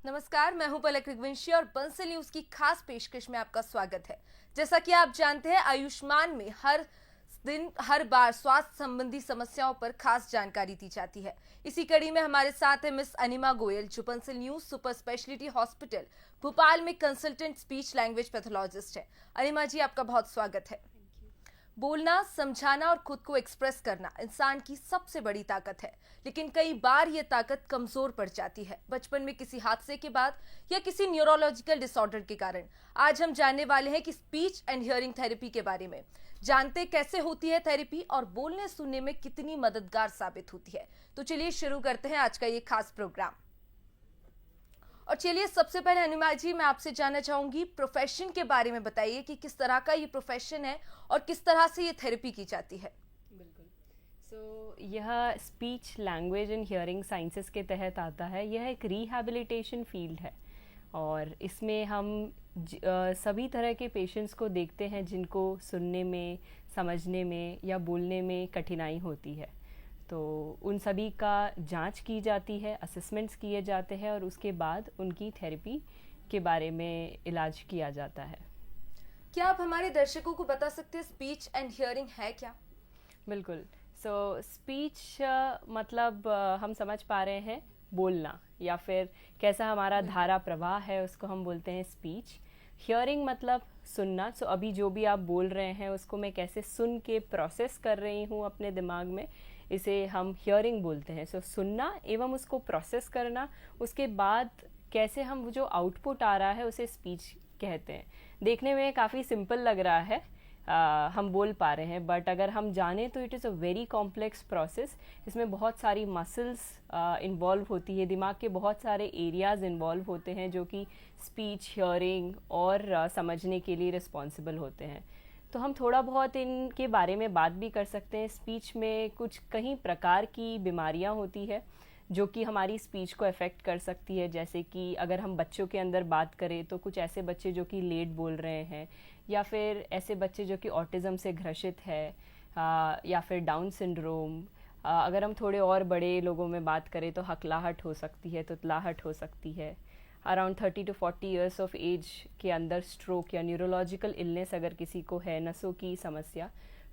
नमस्कार, मैं हूं पलक रघुवंशी और बंसल न्यूज की खास पेशकश में आपका स्वागत है। जैसा कि आप जानते हैं, आयुष्मान में हर दिन हर बार स्वास्थ्य संबंधी समस्याओं पर खास जानकारी दी जाती है। इसी कड़ी में हमारे साथ है मिस अनिमा गोयल, जो Bansal news super speciality hospital Bhopal में कंसल्टेंट स्पीच लैंग्वेज पैथोलॉजिस्ट है। अनिमा जी, आपका बहुत स्वागत है। बोलना, समझाना और खुद को एक्सप्रेस करना इंसान की सबसे बड़ी ताकत है, लेकिन कई बार ये ताकत कमजोर पड़ जाती है बचपन में किसी हादसे के बाद या किसी न्यूरोलॉजिकल डिसऑर्डर के कारण। आज हम जानने वाले हैं कि स्पीच एंड हियरिंग थेरेपी के बारे में। जानते कैसे होती है थेरेपी और बोलने सुनने में कितनी मददगार साबित होती है। तो चलिए शुरू करते हैं आज का ये खास प्रोग्राम। और चलिए सबसे पहले अनिमा जी, मैं आपसे जानना चाहूंगी, प्रोफेशन के बारे में बताइए कि किस तरह का ये प्रोफेशन है और किस तरह से ये थेरेपी की जाती है। बिल्कुल। यह speech language and hearing sciences के तहत आता है। यह एक रिहैबिलिटेशन फील्ड है और इसमें हम सभी तरह के पेशेंट्स को देखते हैं जिनको सुनने में, समझने में या बोलने में कठिनाई होती है। तो उन सभी का जांच की जाती है, असेसमेंट्स किए जाते हैं और उसके बाद उनकी थेरेपी के बारे में इलाज किया जाता है। क्या आप हमारे दर्शकों को बता सकते हैं स्पीच एंड हियरिंग है क्या? बिल्कुल। स्पीच मतलब हम समझ पा रहे हैं बोलना या फिर कैसा हमारा धारा प्रवाह है, उसको हम बोलते हैं स्पीच। हियरिंग मतलब सुनना। अभी जो भी आप बोल रहे हैं उसको मैं कैसे सुन के प्रोसेस कर रही हूँ अपने दिमाग में, इसे हम हियरिंग बोलते हैं। सुनना एवं उसको प्रोसेस करना, उसके बाद कैसे हम जो आउटपुट आ रहा है उसे स्पीच कहते हैं। देखने में काफ़ी सिंपल लग रहा है, हम बोल पा रहे हैं, बट अगर हम जाने तो it is a very complex process. इसमें बहुत सारी मसल्स इन्वॉल्व होती है, दिमाग के बहुत सारे एरियाज़ इन्वॉल्व होते हैं जो कि स्पीच, हियरिंग और समझने के लिए रिस्पॉन्सिबल होते हैं। तो हम थोड़ा बहुत इनके बारे में बात भी कर सकते हैं। स्पीच में कुछ कई प्रकार की बीमारियां होती है जो कि हमारी स्पीच को अफेक्ट कर सकती है। जैसे कि अगर हम बच्चों के अंदर बात करें तो कुछ ऐसे बच्चे जो कि लेट बोल रहे हैं, या फिर ऐसे बच्चे जो कि ऑटिज़म से ग्रसित है, या फिर डाउन सिंड्रोम। अगर हम थोड़े और बड़े लोगों में बात करें तो हकलाहट हो सकती है, तुतलाहट हो सकती है। Around 30 to 40 years of age के अंदर स्ट्रोक या न्यूरोलॉजिकल इलनेस अगर किसी को है, नसों की समस्या,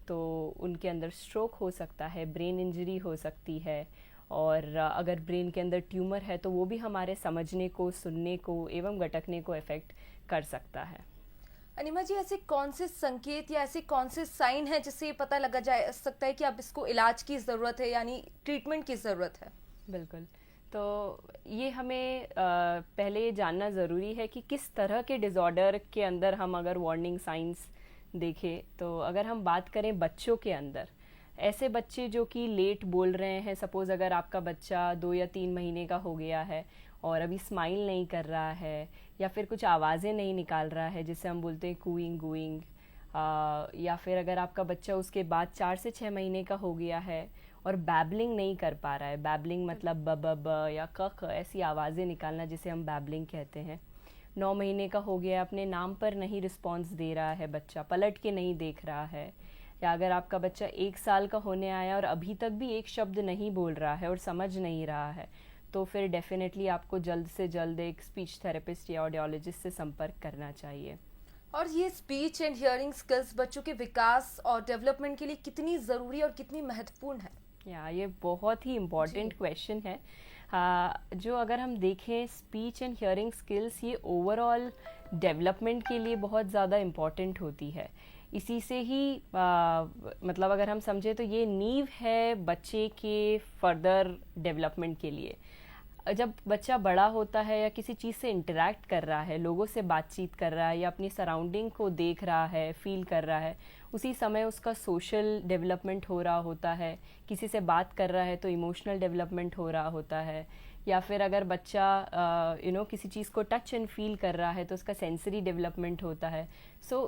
तो उनके अंदर स्ट्रोक हो सकता है, ब्रेन इंजरी हो सकती है। और अगर ब्रेन के अंदर ट्यूमर है तो वो भी हमारे समझने को, सुनने को एवं गटकने को इफ़ेक्ट कर सकता है। अनिमा जी, ऐसे कौन से संकेत या ऐसे कौन से साइन है जिससे ये पता लगा जा सकता है कि अब इसको इलाज की ज़रूरत है, यानी ट्रीटमेंट की ज़रूरत है? बिल्कुल। तो ये हमें पहले ये जानना ज़रूरी है कि किस तरह के डिज़ॉर्डर के अंदर हम अगर वार्निंग साइंस देखें। तो अगर हम बात करें बच्चों के अंदर, ऐसे बच्चे जो कि लेट बोल रहे हैं, सपोज़ अगर आपका बच्चा 2 या 3 महीने का हो गया है और अभी स्माइल नहीं कर रहा है या फिर कुछ आवाज़ें नहीं निकाल रहा है जिसे हम बोलते हैं कूइंग गूइंग, या फिर अगर आपका बच्चा उसके बाद 4 से 6 महीने का हो गया है और बैबलिंग नहीं कर पा रहा है। बैबलिंग मतलब ब ब ब या क ख ऐसी आवाज़ें निकालना जिसे हम बैबलिंग कहते हैं। 9 महीने का हो गया, अपने नाम पर नहीं रिस्पॉन्स दे रहा है बच्चा, पलट के नहीं देख रहा है। या अगर आपका बच्चा 1 साल का होने आया और अभी तक भी एक शब्द नहीं बोल रहा है और समझ नहीं रहा है, तो फिर डेफिनेटली आपको जल्द से जल्द एक स्पीच थेरेपिस्ट या ऑडियोलॉजिस्ट से संपर्क करना चाहिए। और ये स्पीच एंड हियरिंग स्किल्स बच्चों के विकास और डेवलपमेंट के लिए कितनी ज़रूरी और कितनी महत्वपूर्ण है? ये बहुत ही इम्पॉर्टेंट क्वेश्चन है। जो अगर हम देखें स्पीच एंड हियरिंग स्किल्स, ये ओवरऑल डेवलपमेंट के लिए बहुत ज़्यादा इम्पॉर्टेंट होती है। इसी से ही मतलब अगर हम समझे तो ये नींव है बच्चे के फर्दर डेवलपमेंट के लिए। जब बच्चा बड़ा होता है या किसी चीज़ से इंटरेक्ट कर रहा है, लोगों से बातचीत कर रहा है या अपनी सराउंडिंग को देख रहा है, फील कर रहा है, उसी समय उसका सोशल डेवलपमेंट हो रहा होता है। किसी से बात कर रहा है तो इमोशनल डेवलपमेंट हो रहा होता है। या फिर अगर बच्चा किसी चीज़ को टच एंड फील कर रहा है तो उसका सेंसरी डेवलपमेंट होता है।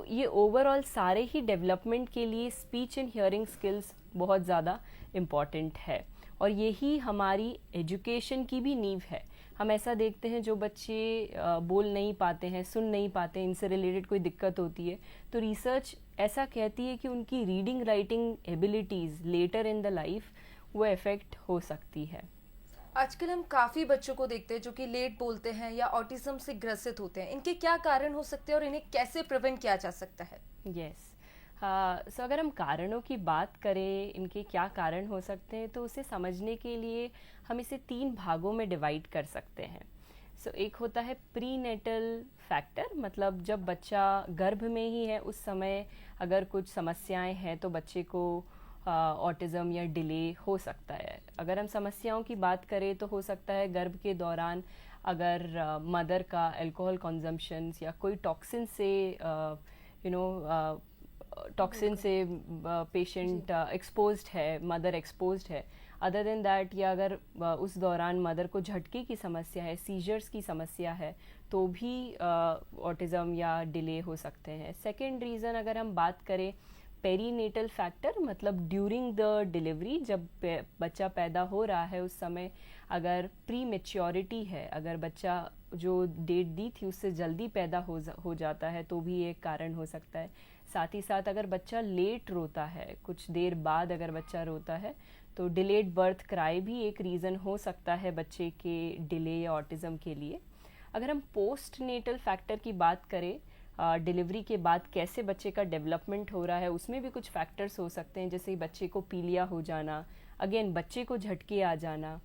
ये ओवरऑल सारे ही डेवलपमेंट के लिए स्पीच एंड हियरिंग स्किल्स बहुत ज़्यादा इम्पॉर्टेंट है और यही हमारी एजुकेशन की भी नींव है। हम ऐसा देखते हैं जो बच्चे बोल नहीं पाते हैं, सुन नहीं पाते, इनसे रिलेटेड कोई दिक्कत होती है, तो रिसर्च ऐसा कहती है कि उनकी reading writing abilities later in the life वो इफ़ेक्ट हो सकती है। आजकल हम काफी बच्चों को देखते हैं जो कि लेट बोलते हैं या ऑटिज्म से ग्रसित होते हैं। इनके क्या कारण हो सकते हैं और इन्हें कैसे प्रिवेंट किया जा सकता है? यस। सो अगर हम कारणों की बात करें, इनके क्या कारण हो सकते हैं, तो उसे समझने के लिए हम इसे 3 भागों में डिवाइड कर सकते हैं। सो एक होता है प्री नेटल फैक्टर, मतलब जब बच्चा गर्भ में ही है उस समय अगर कुछ समस्याएं हैं तो बच्चे को ऑटिज़म या डिले हो सकता है। अगर हम समस्याओं की बात करें तो हो सकता है गर्भ के दौरान अगर मदर का अल्कोहल कंजम्पशन या कोई टॉक्सिन से टॉक्सिन से पेशेंट एक्सपोज्ड है, मदर एक्सपोज्ड है। अदर देन दैट, या अगर उस दौरान मदर को झटके की समस्या है, सीजर्स की समस्या है, तो भी ऑटिज़म या डिले हो सकते हैं। सेकेंड रीज़न अगर हम बात करें पेरीनेटल फैक्टर, मतलब ड्यूरिंग द डिलीवरी, जब बच्चा पैदा हो रहा है उस समय अगर प्री मेच्योरिटी है, अगर बच्चा जो डेट दी थी उससे जल्दी पैदा हो जाता है तो भी एक कारण हो सकता है। साथ ही साथ अगर बच्चा लेट रोता है, कुछ देर बाद अगर बच्चा रोता है, तो डिलेड बर्थ क्राई भी एक रीज़न हो सकता है बच्चे के डिले या ऑटिज़म के लिए। अगर हम पोस्ट नेटल फैक्टर की बात करें, डिलीवरी के बाद कैसे बच्चे का डेवलपमेंट हो रहा है, उसमें भी कुछ फैक्टर्स हो सकते हैं, जैसे बच्चे को पीलिया हो जाना, अगेन बच्चे को झटके आ जाना,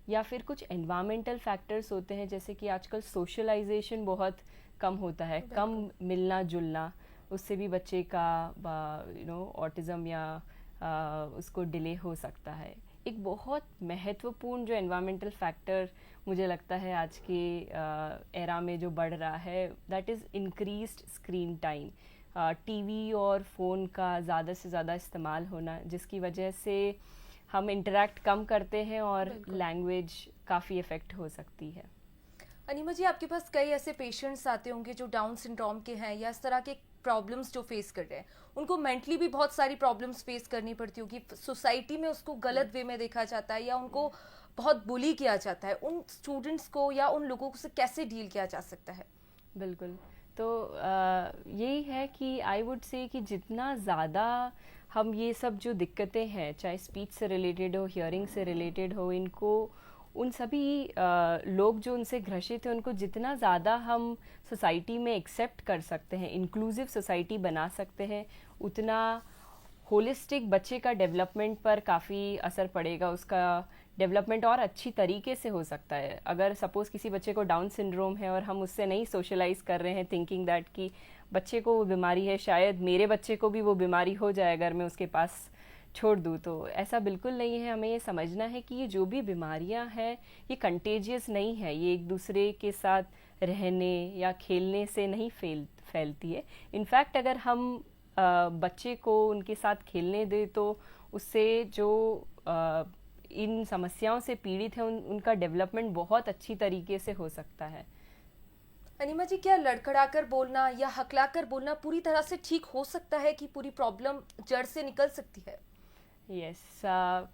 या फिर कुछ एनवायरमेंटल फैक्टर्स होते हैं, जैसे कि आजकल सोशलाइजेशन बहुत कम होता है, कम मिलना जुलना, उससे भी बच्चे का ऑटिज़म या उसको डिले हो सकता है। एक बहुत महत्वपूर्ण जो एनवायरमेंटल फैक्टर मुझे लगता है आज के एरा में जो बढ़ रहा है, that is increased screen time. TV और फ़ोन का ज़्यादा से ज़्यादा इस्तेमाल होना, जिसकी वजह से हम इंटरेक्ट कम करते हैं और लैंग्वेज काफ़ी इफ़ेक्ट हो सकती है। अनिमा जी, आपके पास कई ऐसे पेशेंट्स आते होंगे जो डाउन सिंड्रोम के हैं या इस तरह के प्रॉब्लम्स जो फेस कर रहे हैं, उनको मेंटली भी बहुत सारी प्रॉब्लम्स फेस करनी पड़ती होगी। सोसाइटी में उसको गलत वे में देखा जाता है या उनको बहुत बुली किया जाता है। उन स्टूडेंट्स को या उन लोगों से कैसे डील किया जा सकता है? बिल्कुल। तो यही है कि आई वुड से कि जितना ज़्यादा हम ये सब जो दिक्कतें हैं, चाहे स्पीच से रिलेटेड हो, हियरिंग से रिलेटेड हो, इनको उन सभी लोग जो उनसे ग्रसित हैं, उनको जितना ज़्यादा हम सोसाइटी में एक्सेप्ट कर सकते हैं, इंक्लूसिव सोसाइटी बना सकते हैं, उतना होलिस्टिक बच्चे का डेवलपमेंट पर काफ़ी असर पड़ेगा। उसका डेवलपमेंट और अच्छी तरीके से हो सकता है। अगर सपोज़ किसी बच्चे को डाउन सिंड्रोम है और हम उससे नहीं सोशलाइज कर रहे हैं, थिंकिंग दैट कि बच्चे को वो बीमारी है, शायद मेरे बच्चे को भी वो बीमारी हो जाए अगर मैं उसके पास छोड़ दूँ, तो ऐसा बिल्कुल नहीं है। हमें ये समझना है कि ये जो भी बीमारियां हैं ये कंटेजियस नहीं है, ये एक दूसरे के साथ रहने या खेलने से नहीं फैलती है। इनफैक्ट अगर हम बच्चे को उनके साथ खेलने दें तो उससे जो इन समस्याओं से पीड़ित हैं उनका डेवलपमेंट बहुत अच्छी तरीके से हो सकता है। अनिमा जी, क्या लड़खड़ाकर बोलना या हकलाकर बोलना पूरी तरह से ठीक हो सकता है कि पूरी प्रॉब्लम जड़ से निकल सकती है? यस,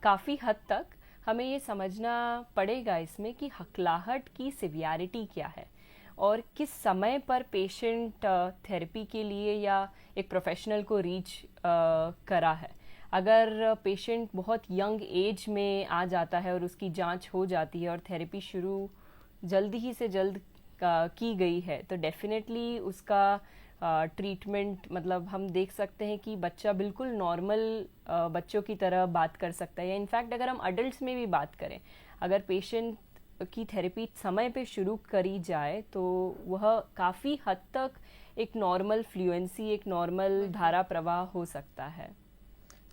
काफ़ी हद तक हमें ये समझना पड़ेगा इसमें कि हकलाहट की सिवियरिटी क्या है और किस समय पर पेशेंट थेरेपी के लिए या एक प्रोफेशनल को रीच करा है। अगर पेशेंट बहुत यंग एज में आ जाता है और उसकी जांच हो जाती है और थेरेपी शुरू जल्दी ही से जल्द की गई है, तो डेफिनेटली उसका ट्रीटमेंट, मतलब हम देख सकते हैं कि बच्चा बिल्कुल नॉर्मल बच्चों की तरह बात कर सकता है। या इनफैक्ट अगर हम अडल्ट्स में भी बात करें, अगर पेशेंट की थेरेपी समय पे शुरू करी जाए तो वह काफ़ी हद तक एक नॉर्मल फ्लुएंसी, एक नॉर्मल धारा प्रवाह हो सकता है।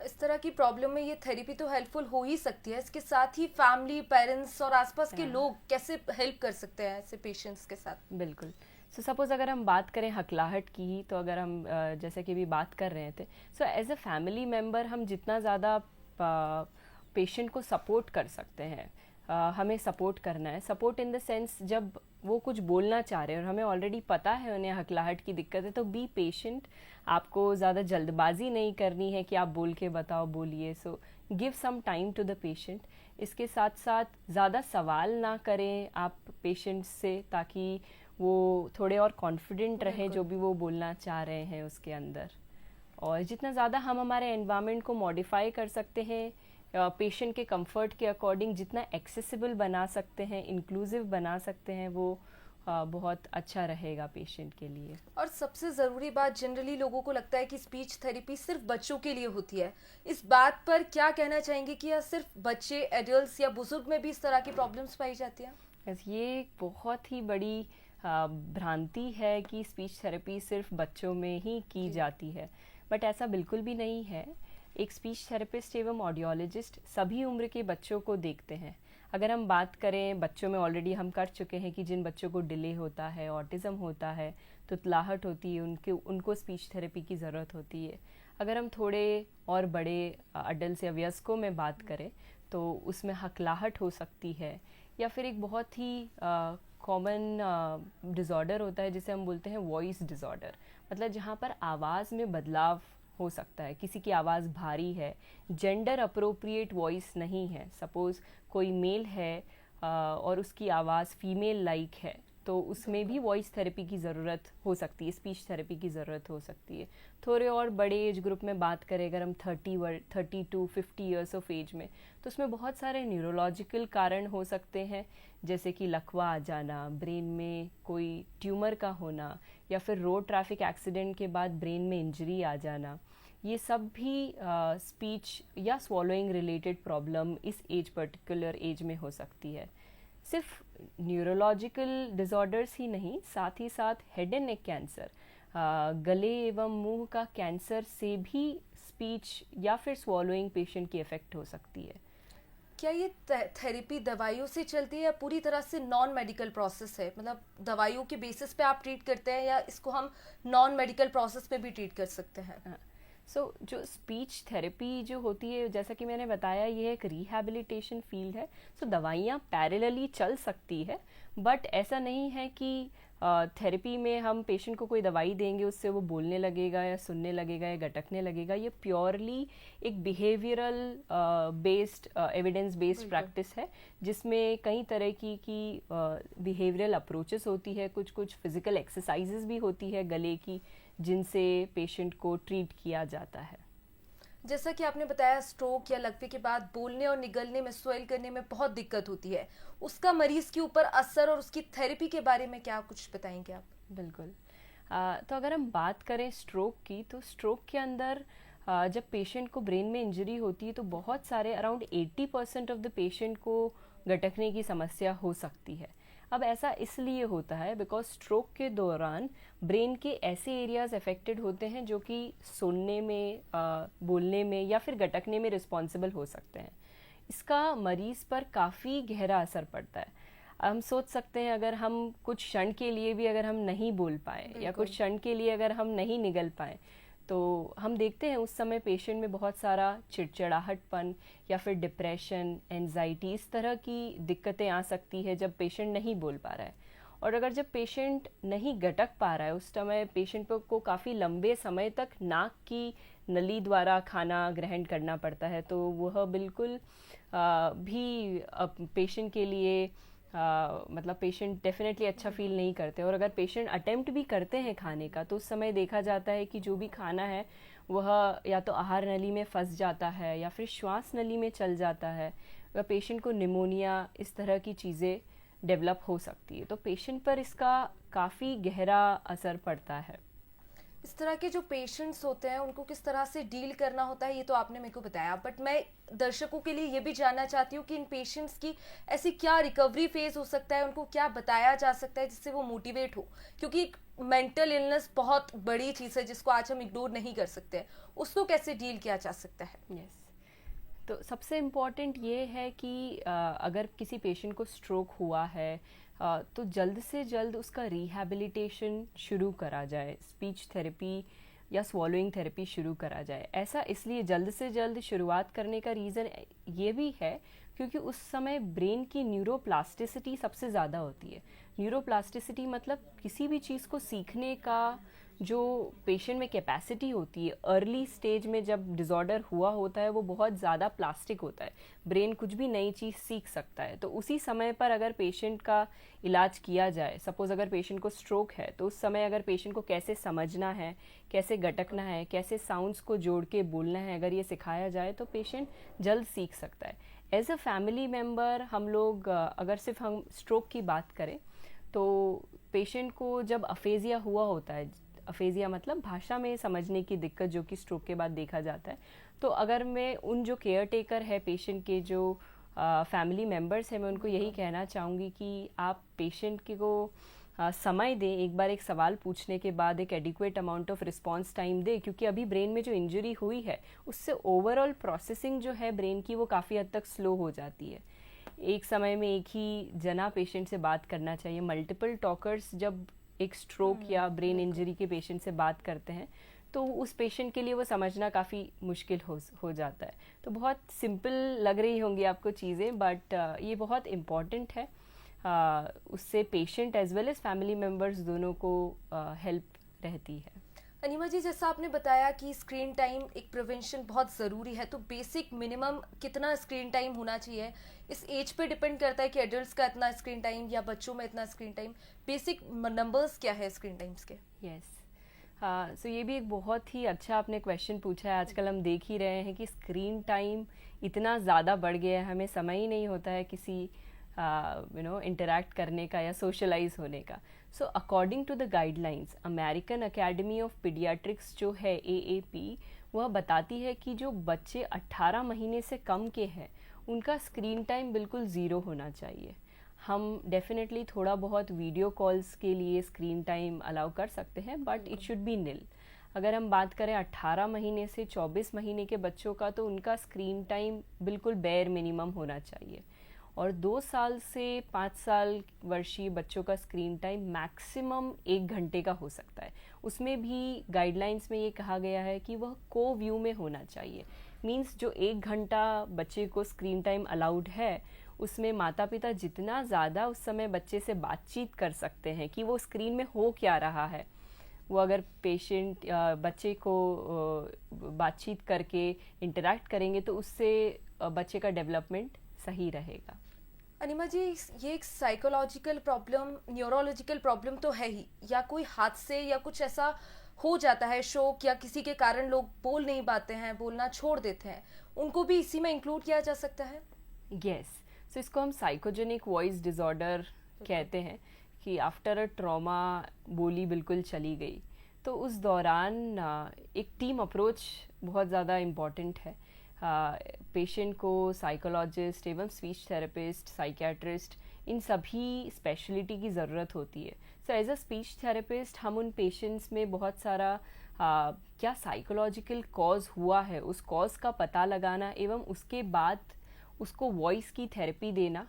इस तरह की प्रॉब्लम में ये थेरेपी तो हेल्पफुल हो ही सकती है। इसके साथ ही फैमिली, पेरेंट्स और आसपास के लोग कैसे हेल्प कर सकते हैं ऐसे पेशेंट्स के साथ? बिल्कुल। सो सपोज अगर हम बात करें हकलाहट की, तो अगर हम जैसे कि भी बात कर रहे थे, so as a family member हम जितना ज़्यादा पेशेंट को सपोर्ट कर सकते हैं, हमें सपोर्ट करना है। सपोर्ट इन द सेंस, जब वो कुछ बोलना चाह रहे हैं और हमें ऑलरेडी पता है उन्हें हकलाहट की दिक्कत है, तो बी पेशेंट। आपको ज़्यादा जल्दबाजी नहीं करनी है कि आप बोल के बताओ, बोलिए। So give some time to the patient. इसके साथ साथ ज़्यादा सवाल ना करें आप पेशेंट से, ताकि वो थोड़े और कॉन्फिडेंट रहें जो भी वो बोलना चाह रहे हैं उसके अंदर। और जितना ज़्यादा हम हमारे एनवायरनमेंट को मॉडिफाई कर सकते हैं पेशेंट के कंफर्ट के अकॉर्डिंग जितना एक्सेसिबल बना सकते हैं, इंक्लूसिव बना सकते हैं, वो बहुत अच्छा रहेगा पेशेंट के लिए। और सबसे ज़रूरी बात, जनरली लोगों को लगता है कि स्पीच थेरेपी सिर्फ बच्चों के लिए होती है। इस बात पर क्या कहना चाहेंगे कि यह सिर्फ बच्चे, एडल्ट्स या बुजुर्ग में भी इस तरह की प्रॉब्लम्स पाई जाती हैं? बस ये एक बहुत ही बड़ी भ्रांति है कि स्पीच थेरेपी सिर्फ बच्चों में ही की जाती है, बट ऐसा बिल्कुल भी नहीं है। एक स्पीच थेरेपिस्ट एवं ऑडियोलॉजिस्ट सभी उम्र के बच्चों को देखते हैं। अगर हम बात करें बच्चों में, ऑलरेडी हम कर चुके हैं कि जिन बच्चों को डिले होता है, ऑटिज़म होता है, तुतलाहट होती है, उनको स्पीच थेरेपी की ज़रूरत होती है। अगर हम थोड़े और बड़े अडल्ट या वयस्कों में बात करें तो उसमें हकलाहट हो सकती है, या फिर एक बहुत ही कॉमन डिज़ॉर्डर होता है जिसे हम बोलते हैं वॉइस डिज़ॉर्डर, मतलब जहाँ पर आवाज़ में बदलाव हो सकता है। किसी की आवाज़ भारी है, जेंडर अप्रोप्रिएट वॉइस नहीं है। सपोज़ कोई मेल है और उसकी आवाज़ फीमेल लाइक है, तो उसमें भी वॉइस थेरेपी की ज़रूरत हो सकती है, स्पीच थेरेपी की ज़रूरत हो सकती है। थोड़े और बड़े एज ग्रुप में बात करें, अगर हम 30 to 50 ईयर्स ऑफ एज में, तो उसमें बहुत सारे न्यूरोलॉजिकल कारण हो सकते हैं, जैसे कि लकवा आ जाना, ब्रेन में कोई ट्यूमर का होना, या फिर रोड ट्रैफिक एक्सीडेंट के बाद ब्रेन में इंजरी आ जाना। ये सब भी स्पीच या स्वॉलोइंग रिलेटेड प्रॉब्लम इस पर्टिकुलर एज में हो सकती है। सिर्फ न्यूरोलॉजिकल डिसऑर्डर्स ही नहीं, साथ ही साथ हेड एंड नेक कैंसर, गले एवं मुंह का कैंसर से भी स्पीच या फिर स्वॉलोइंग पेशेंट की इफेक्ट हो सकती है। क्या ये थेरेपी दवाइयों से चलती है या पूरी तरह से नॉन मेडिकल प्रोसेस है? मतलब दवाइयों के बेसिस पे आप ट्रीट करते हैं या इसको हम नॉन मेडिकल प्रोसेस पे भी ट्रीट कर सकते हैं? जो स्पीच थेरेपी जो होती है, जैसा कि मैंने बताया, ये एक रिहैबिलिटेशन फील्ड है। दवाइयाँ पैरेलली चल सकती है, बट ऐसा नहीं है कि थेरेपी में हम पेशेंट को कोई दवाई देंगे उससे वो बोलने लगेगा या सुनने लगेगा या गटकने लगेगा। ये प्योरली एक behavioural based, evidence based practice है, जिसमें कई तरह की बिहेवियरल अप्रोचेस होती है, कुछ फिजिकल एक्सरसाइजेस भी होती है गले की, जिनसे पेशेंट को ट्रीट किया जाता है। जैसा कि आपने बताया, स्ट्रोक या लकवे के बाद बोलने और निगलने में, स्वेल करने में बहुत दिक्कत होती है, उसका मरीज के ऊपर असर और उसकी थेरेपी के बारे में क्या कुछ बताएंगे आप? बिल्कुल। तो अगर हम बात करें स्ट्रोक की, तो स्ट्रोक के अंदर जब पेशेंट को ब्रेन में इंजरी होती है तो बहुत सारे, अराउंड 80% ऑफ द पेशेंट को गटकने की समस्या हो सकती है। अब ऐसा इसलिए होता है बिकॉज स्ट्रोक के दौरान ब्रेन के ऐसे एरियाज अफेक्टेड होते हैं जो कि सुनने में, बोलने में या फिर गटकने में रिस्पॉन्सिबल हो सकते हैं। इसका मरीज पर काफ़ी गहरा असर पड़ता है। हम सोच सकते हैं, अगर हम कुछ क्षण के लिए भी अगर हम नहीं बोल पाए या कुछ क्षण के लिए अगर हम नहीं निगल पाए, तो हम देखते हैं उस समय पेशेंट में बहुत सारा चिड़चिड़ाहटपन या फिर डिप्रेशन, एंजाइटी, इस तरह की दिक्कतें आ सकती है जब पेशेंट नहीं बोल पा रहा है। और अगर जब पेशेंट नहीं गटक पा रहा है, उस समय पेशेंट को काफ़ी लंबे समय तक नाक की नली द्वारा खाना ग्रहण करना पड़ता है, तो वह बिल्कुल भी पेशेंट के लिए मतलब पेशेंट डेफिनेटली अच्छा फील नहीं करते। और अगर पेशेंट अटेम्प्ट भी करते हैं खाने का, तो उस समय देखा जाता है कि जो भी खाना है वह या तो आहार नली में फंस जाता है या फिर श्वास नली में चल जाता है, वह पेशेंट को निमोनिया, इस तरह की चीज़ें डेवलप हो सकती है। तो पेशेंट पर इसका काफ़ी गहरा असर पड़ता है। इस तरह के जो पेशेंट्स होते हैं उनको किस तरह से डील करना होता है, ये तो आपने मेरे को बताया, बट मैं दर्शकों के लिए ये भी जानना चाहती हूँ कि इन पेशेंट्स की ऐसी क्या रिकवरी फेज हो सकता है, उनको क्या बताया जा सकता है जिससे वो मोटिवेट हो, क्योंकि मेंटल इलनेस बहुत बड़ी चीज़ है जिसको आज हम इग्नोर नहीं कर सकते, उसको कैसे डील किया जा सकता है? यस, तो सबसे इम्पॉर्टेंट ये है कि अगर किसी पेशेंट को स्ट्रोक हुआ है तो जल्द से जल्द उसका रिहैबिलिटेशन शुरू करा जाए, स्पीच थेरेपी या स्वॉलोइंग थेरेपी शुरू करा जाए। ऐसा इसलिए जल्द से जल्द शुरुआत करने का रीज़न ये भी है क्योंकि उस समय ब्रेन की न्यूरोप्लास्टिसिटी सबसे ज़्यादा होती है। न्यूरोप्लास्टिसिटी मतलब किसी भी चीज़ को सीखने का जो पेशेंट में कैपेसिटी होती है अर्ली स्टेज में जब डिसऑर्डर हुआ होता है वो बहुत ज़्यादा प्लास्टिक होता है, ब्रेन कुछ भी नई चीज़ सीख सकता है। तो उसी समय पर अगर पेशेंट का इलाज किया जाए, सपोज अगर पेशेंट को स्ट्रोक है तो उस समय अगर पेशेंट को कैसे समझना है, कैसे गटकना है, कैसे साउंड्स को जोड़ के बोलना है, अगर ये सिखाया जाए तो पेशेंट जल्द सीख सकता है। एज अ फैमिली मेम्बर हम लोग अगर सिर्फ हम स्ट्रोक की बात करें तो पेशेंट को जब अफेजिया हुआ होता है, अफेजिया मतलब भाषा में समझने की दिक्कत जो कि स्ट्रोक के बाद देखा जाता है, तो अगर मैं उन जो केयर टेकर है पेशेंट के, जो फैमिली मेम्बर्स हैं, मैं उनको यही कहना चाहूँगी कि आप पेशेंट के को समय दें, एक बार एक सवाल पूछने के बाद एक adequate amount of response time दें, क्योंकि अभी ब्रेन में जो इंजरी हुई है उससे ओवरऑल प्रोसेसिंग जो है ब्रेन की वो काफ़ी हद तक स्लो हो जाती है। एक समय में एक ही जना पेशेंट से बात करना चाहिए। मल्टीपल टॉकर्स जब एक स्ट्रोक या ब्रेन इंजरी के पेशेंट से बात करते हैं तो उस पेशेंट के लिए वो समझना काफ़ी मुश्किल हो जाता है। तो बहुत सिंपल लग रही होंगी आपको चीज़ें, बट ये बहुत इम्पॉर्टेंट है। उससे patient as well as family members दोनों को हेल्प रहती है। अनिमा जी, जैसा आपने बताया कि स्क्रीन टाइम एक प्रिवेंशन बहुत ज़रूरी है, तो बेसिक मिनिमम कितना स्क्रीन टाइम होना चाहिए? इस एज पे डिपेंड करता है कि एडल्ट्स का इतना स्क्रीन टाइम या बच्चों में इतना स्क्रीन टाइम। बेसिक नंबर्स क्या है स्क्रीन टाइम्स के? यस, हाँ, सो ये भी एक बहुत ही अच्छा आपने क्वेश्चन पूछा है। आजकल हम देख ही रहे हैं कि स्क्रीन टाइम इतना ज़्यादा बढ़ गया है, हमें समय ही नहीं होता है किसी इंटरैक्ट करने का या सोशलाइज होने का। So according to the guidelines, American Academy of Pediatrics जो है AAP, वह बताती है कि जो बच्चे 18 महीने से कम के हैं उनका स्क्रीन टाइम बिल्कुल ज़ीरो होना चाहिए। हम डेफिनेटली थोड़ा बहुत वीडियो कॉल्स के लिए स्क्रीन टाइम अलाउ कर सकते हैं, बट इट शुड बी निल। अगर हम बात करें 18 महीने से 24 महीने के बच्चों का, तो उनका स्क्रीन टाइम बिल्कुल बेयर मिनिमम होना चाहिए। और 2 साल से 5 साल वर्षीय बच्चों का स्क्रीन टाइम मैक्सिमम 1 घंटे का हो सकता है। उसमें भी गाइडलाइंस में ये कहा गया है कि वह को व्यू में होना चाहिए। मीन्स जो 1 घंटा बच्चे को स्क्रीन टाइम अलाउड है, उसमें माता पिता जितना ज़्यादा उस समय बच्चे से बातचीत कर सकते हैं कि वो स्क्रीन में हो क्या रहा है, वो अगर पेशेंट बच्चे को बातचीत करके इंटरैक्ट करेंगे तो उससे बच्चे का डेवलपमेंट सही रहेगा। अनिमा जी, ये एक साइकोलॉजिकल प्रॉब्लम, न्यूरोलॉजिकल प्रॉब्लम तो है ही, या कोई हादसे या कुछ ऐसा हो जाता है, शोक या किसी के कारण लोग बोल नहीं पाते हैं, बोलना छोड़ देते हैं, उनको भी इसी में इंक्लूड किया जा सकता है? यस, सो इसको हम साइकोजेनिक वॉइस डिसऑर्डर कहते हैं कि आफ्टर अ ट्रॉमा बोली बिल्कुल चली गई। तो उस दौरान एक टीम अप्रोच बहुत ज़्यादा इम्पॉर्टेंट है। पेशेंट को साइकोलॉजिस्ट एवं स्पीच थेरेपिस्ट, साइकियाट्रिस्ट, इन सभी स्पेशलिटी की ज़रूरत होती है। So as a speech therapist हम उन पेशेंट्स में बहुत सारा क्या साइकोलॉजिकल कॉज हुआ है उस कॉज का पता लगाना एवं उसके बाद उसको वॉइस की थेरेपी देना,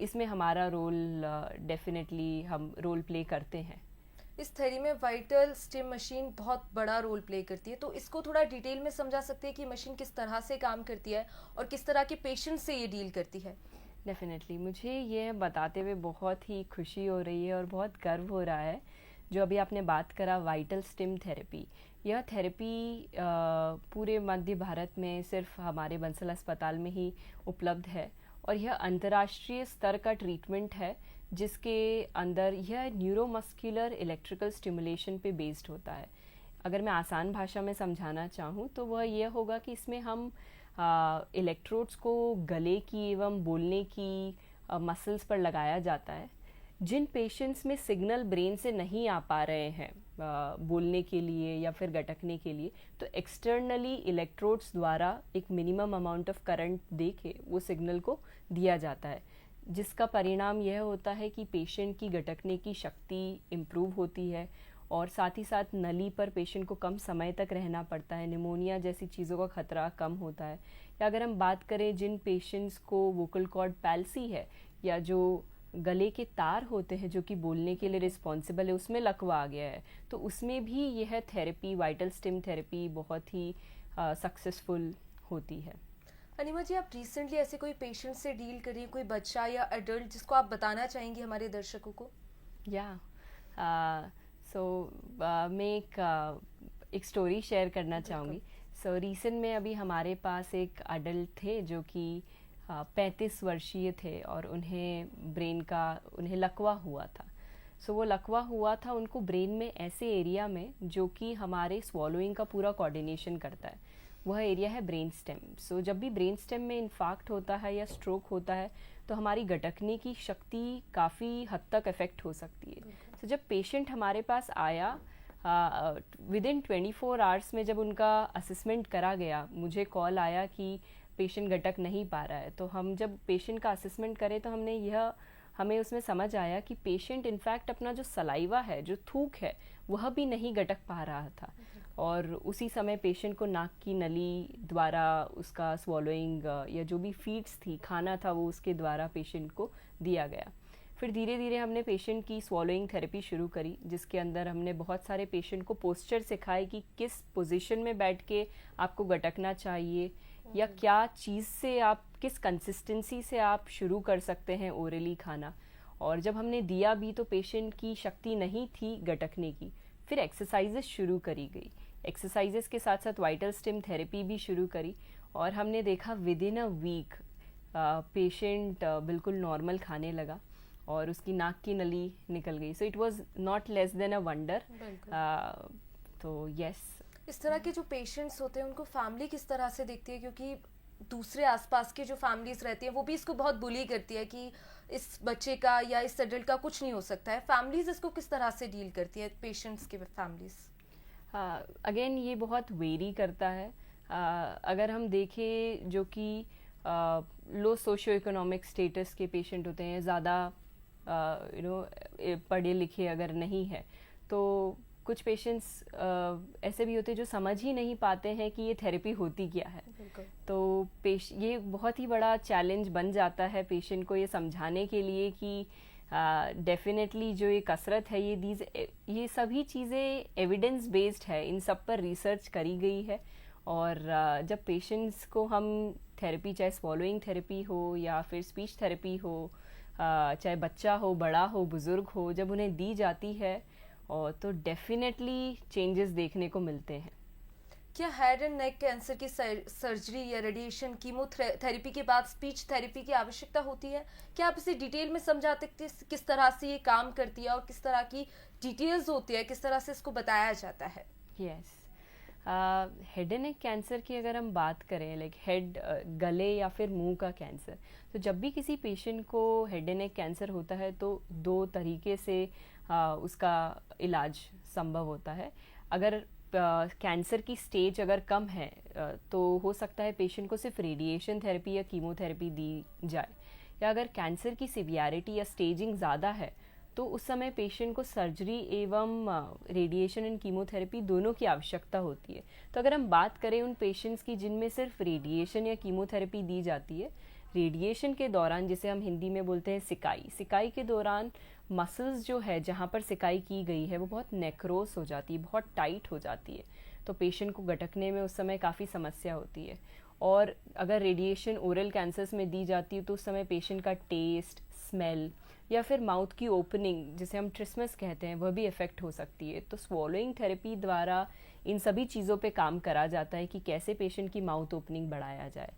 इसमें हमारा रोल डेफिनेटली हम रोल प्ले करते हैं। इस थेरी में वाइटल स्टिम मशीन बहुत बड़ा रोल प्ले करती है, तो इसको थोड़ा डिटेल में समझा सकते हैं कि मशीन किस तरह से काम करती है और किस तरह के पेशेंट से ये डील करती है? डेफिनेटली, मुझे ये बताते हुए बहुत ही खुशी हो रही है और बहुत गर्व हो रहा है। जो अभी आपने बात करा वाइटल स्टिम थेरेपी, यह थेरेपी पूरे मध्य भारत में सिर्फ हमारे बंसल अस्पताल में ही उपलब्ध है और यह अंतर्राष्ट्रीय स्तर का ट्रीटमेंट है जिसके अंदर यह न्यूरोमस्कुलर इलेक्ट्रिकल स्टिमुलेशन पे बेस्ड होता है। अगर मैं आसान भाषा में समझाना चाहूँ तो वह यह होगा कि इसमें हम इलेक्ट्रोड्स को गले की एवं बोलने की मसल्स पर लगाया जाता है। जिन पेशेंट्स में सिग्नल ब्रेन से नहीं आ पा रहे हैं बोलने के लिए या फिर गटकने के लिए, तो एक्सटर्नली इलेक्ट्रोड्स द्वारा एक मिनिमम अमाउंट ऑफ करंट दे के वो सिग्नल को दिया जाता है, जिसका परिणाम यह होता है कि पेशेंट की गटकने की शक्ति इम्प्रूव होती है और साथ ही साथ नली पर पेशेंट को कम समय तक रहना पड़ता है, निमोनिया जैसी चीज़ों का खतरा कम होता है। या अगर हम बात करें जिन पेशेंट्स को वोकल कॉर्ड पैल्सी है या जो गले के तार होते हैं जो कि बोलने के लिए रिस्पॉन्सिबल है, उसमें लकवा आ गया है, तो उसमें भी यह थेरेपी, वाइटल स्टिम थेरेपी, बहुत ही सक्सेसफुल होती है। अनिमा जी, आप रिसेंटली ऐसे कोई पेशेंट से डील करिए, कोई बच्चा या एडल्ट जिसको आप बताना चाहेंगे हमारे दर्शकों को? या सो मैं एक स्टोरी शेयर करना चाहूँगी। सो रिसेंट में अभी हमारे पास एक अडल्ट थे जो कि 35 वर्षीय थे और उन्हें लकवा हुआ था। सो वो लकवा हुआ था उनको ब्रेन में ऐसे एरिया में जो कि हमारे स्वॉलोइंग का पूरा कोऑर्डिनेशन करता है। वह एरिया है ब्रेन स्टेम। सो जब भी ब्रेन स्टेम में इन्फाक्ट होता है या स्ट्रोक होता है तो हमारी गटकने की शक्ति काफ़ी हद तक अफेक्ट हो सकती है। सो जब पेशेंट हमारे पास आया विद इन 24 आवर्स में जब उनका असेसमेंट करा गया, मुझे कॉल आया कि पेशेंट गटक नहीं पा रहा है। तो हम जब पेशेंट का असेसमेंट करें तो हमें उसमें समझ आया कि पेशेंट इनफैक्ट अपना जो सलाइवा है, जो थूक है, वह भी नहीं गटक पा रहा था। और उसी समय पेशेंट को नाक की नली द्वारा उसका स्वॉलोइंग या जो भी फीड्स थी, खाना था, वो उसके द्वारा पेशेंट को दिया गया। फिर धीरे धीरे हमने पेशेंट की स्वॉलोइंग थेरेपी शुरू करी, जिसके अंदर हमने बहुत सारे पेशेंट को पोस्चर सिखाए कि किस पोजीशन में बैठ के आपको गटकना चाहिए या क्या चीज़ से आप किस कंसिस्टेंसी से आप शुरू कर सकते हैं ओरली खाना। और जब हमने दिया भी तो पेशेंट की शक्ति नहीं थी गटकने की। फिर एक्सरसाइजेस शुरू करी गई। एक्सरसाइजेस के साथ साथ वाइटल स्टिम थेरेपी भी शुरू करी और हमने देखा within a week patient बिल्कुल नॉर्मल खाने लगा और उसकी नाक की नली निकल गई। So it was not less than a wonder. तो यस, इस तरह के जो पेशेंट्स होते हैं उनको फैमिली किस तरह से देखती है, क्योंकि दूसरे आसपास के जो फैमिलीज रहती हैं वो भी इसको बहुत बुली करती है कि इस बच्चे का या इस एडल्ट का कुछ नहीं हो सकता है। फैमिलीज इसको किस तरह से डील करती है, पेशेंट्स के फैमिलीज? अगेन ये बहुत वेरी करता है। अगर हम देखें जो कि लो सोशियो इकोनॉमिक स्टेटस के पेशेंट होते हैं, ज़्यादा पढ़े लिखे अगर नहीं है, तो कुछ पेशेंट्स ऐसे भी होते हैं जो समझ ही नहीं पाते हैं कि ये थेरेपी होती क्या है। तो ये बहुत ही बड़ा चैलेंज बन जाता है पेशेंट को ये समझाने के लिए कि डेफिनेटली जो ये कसरत है, ये सभी चीज़ें एविडेंस बेस्ड है, इन सब पर रिसर्च करी गई है। और जब पेशेंट्स को हम थेरेपी, चाहे स्वॉलोइंग थेरेपी हो या फिर स्पीच थेरेपी हो, चाहे बच्चा हो, बड़ा हो, बुज़ुर्ग हो, जब उन्हें दी जाती है और तो डेफिनेटली चेंजेस देखने को मिलते हैं। क्या हेड एंड नेक कैंसर की सर्जरी या रेडिएशन कीमोथेरेपी के बाद स्पीच थेरेपी की आवश्यकता होती है? क्या आप इसे डिटेल में समझा सकते हैं किस तरह से ये काम करती है और किस तरह की डिटेल्स होती है, किस तरह से इसको बताया जाता है? Yes, head and neck cancer की अगर हम बात करें, लाइक हेड, गले या फिर मुंह का कैंसर, तो जब भी किसी पेशेंट को हेड एंड नेक कैंसर होता है तो दो तरीके से उसका इलाज संभव होता है। अगर कैंसर की स्टेज अगर कम है तो हो सकता है पेशेंट को सिर्फ रेडिएशन थेरेपी या कीमोथेरेपी दी जाए, या अगर कैंसर की सिवियरिटी या स्टेजिंग ज़्यादा है तो उस समय पेशेंट को सर्जरी एवं रेडिएशन एंड कीमोथेरेपी दोनों की आवश्यकता होती है। तो अगर हम बात करें उन पेशेंट्स की जिनमें सिर्फ रेडिएशन या कीमोथेरेपी दी जाती है, रेडिएशन के दौरान, जिसे हम हिंदी में बोलते हैं सिकाई के दौरान मसल्स जो है जहाँ पर सिकाई की गई है वो बहुत नेक्रोस हो जाती है, बहुत टाइट हो जाती है, तो पेशेंट को गटकने में उस समय काफ़ी समस्या होती है। और अगर रेडिएशन ओरल कैंसर्स में दी जाती है तो उस समय पेशेंट का टेस्ट, स्मेल या फिर माउथ की ओपनिंग, जिसे हम ट्रिस्मस कहते हैं, वह भी इफ़ेक्ट हो सकती है। तो स्वॉलोइंग थेरेपी द्वारा इन सभी चीज़ों पे काम करा जाता है कि कैसे पेशेंट की माउथ ओपनिंग बढ़ाया जाए।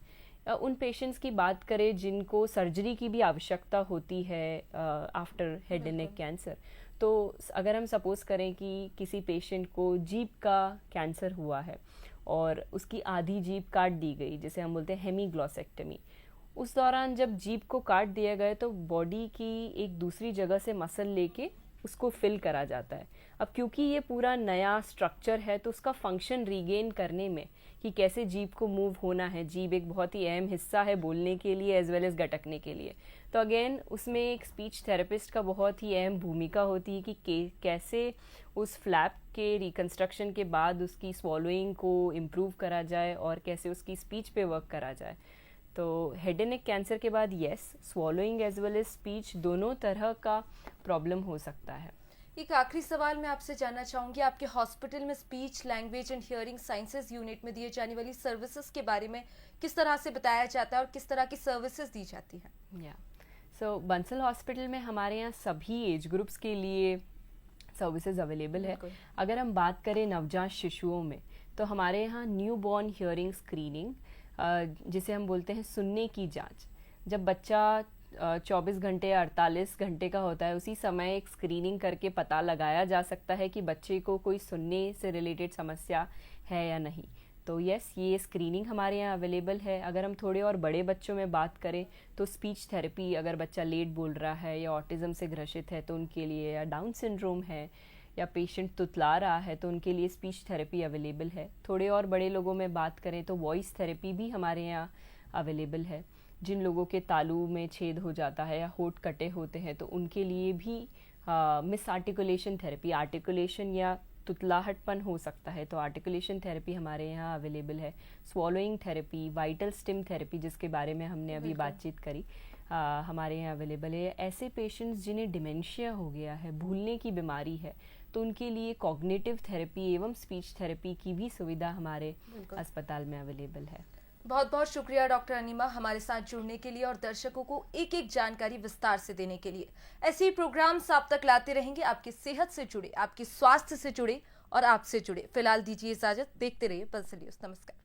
उन पेशेंट्स की बात करें जिनको सर्जरी की भी आवश्यकता होती है after head and neck cancer, तो अगर हम सपोज़ करें कि किसी पेशेंट को जीभ का कैंसर हुआ है और उसकी आधी जीभ काट दी गई, जिसे हम बोलते हैं हेमीग्लॉसेक्टमी, उस दौरान जब जीभ को काट दिया गया तो बॉडी की एक दूसरी जगह से मसल लेके उसको फिल करा जाता है। अब क्योंकि ये पूरा नया स्ट्रक्चर है तो उसका फंक्शन रीगेन करने में कि कैसे जीभ को मूव होना है, जीभ एक बहुत ही अहम हिस्सा है बोलने के लिए एज वेल एज गटकने के लिए, तो अगेन उसमें एक स्पीच थेरेपिस्ट का बहुत ही अहम भूमिका होती है कि कैसे उस फ्लैप के रिकन्स्ट्रक्शन के बाद उसकी स्वॉलोइंग को इम्प्रूव करा जाए और कैसे उसकी स्पीच पे वर्क करा जाए। तो हेड एंड नेक कैंसर के बाद yes, swallowing as well as speech दोनों तरह का प्रॉब्लम हो सकता है। एक आखिरी सवाल मैं आपसे जानना चाहूँगी, आपके हॉस्पिटल में speech, language and hearing sciences unit में दिए जाने वाली सर्विसेज के बारे में किस तरह से बताया जाता है और किस तरह की सर्विसेज दी जाती हैं? सो बंसल हॉस्पिटल में हमारे यहाँ सभी एज ग्रुप्स के लिए सर्विसेज अवेलेबल है। बिल्कुल। अगर हम बात करें नवजात शिशुओं में, तो हमारे यहाँ न्यू बॉर्न हियरिंग स्क्रीनिंग, जिसे हम बोलते हैं सुनने की जांच, जब बच्चा 24 घंटे या 48 घंटे का होता है, उसी समय एक स्क्रीनिंग करके पता लगाया जा सकता है कि बच्चे को कोई सुनने से रिलेटेड समस्या है या नहीं। तो यस, ये स्क्रीनिंग हमारे यहाँ अवेलेबल है। अगर हम थोड़े और बड़े बच्चों में बात करें तो स्पीच थेरेपी, अगर बच्चा लेट बोल रहा है या ऑटिज़म से ग्रसित है तो उनके लिए, या डाउन सिंड्रोम है या पेशेंट तुतला रहा है तो उनके लिए स्पीच थेरेपी अवेलेबल है। थोड़े और बड़े लोगों में बात करें तो वॉइस थेरेपी भी हमारे यहाँ अवेलेबल है। जिन लोगों के तालू में छेद हो जाता है या होंठ कटे होते हैं तो उनके लिए भी मिस आर्टिकुलेशन थेरेपी, आर्टिकुलेशन या तुतलाहटपन हो सकता है तो आर्टिकुलेशन थेरेपी हमारे यहाँ अवेलेबल है। Swallowing therapy, VitalStim therapy, जिसके बारे में हमने अभी बातचीत करी, हमारे यहाँ अवेलेबल है। ऐसे पेशेंट्स जिन्हें डिमेंशिया हो गया है, भूलने की बीमारी है, तो उनके लिए कॉग्निटिव थेरेपी एवं स्पीच थेरेपी की भी सुविधा हमारे अस्पताल में अवेलेबल है। बहुत बहुत शुक्रिया डॉक्टर अनिमा हमारे साथ जुड़ने के लिए और दर्शकों को एक एक जानकारी विस्तार से देने के लिए। ऐसे ही प्रोग्राम्स आप तक लाते रहेंगे, आपकी सेहत से जुड़े, आपके स्वास्थ्य से जुड़े और आपसे जुड़े। फिलहाल दीजिए इजाजत, देखते रहिए पल्स न्यूज़। नमस्कार।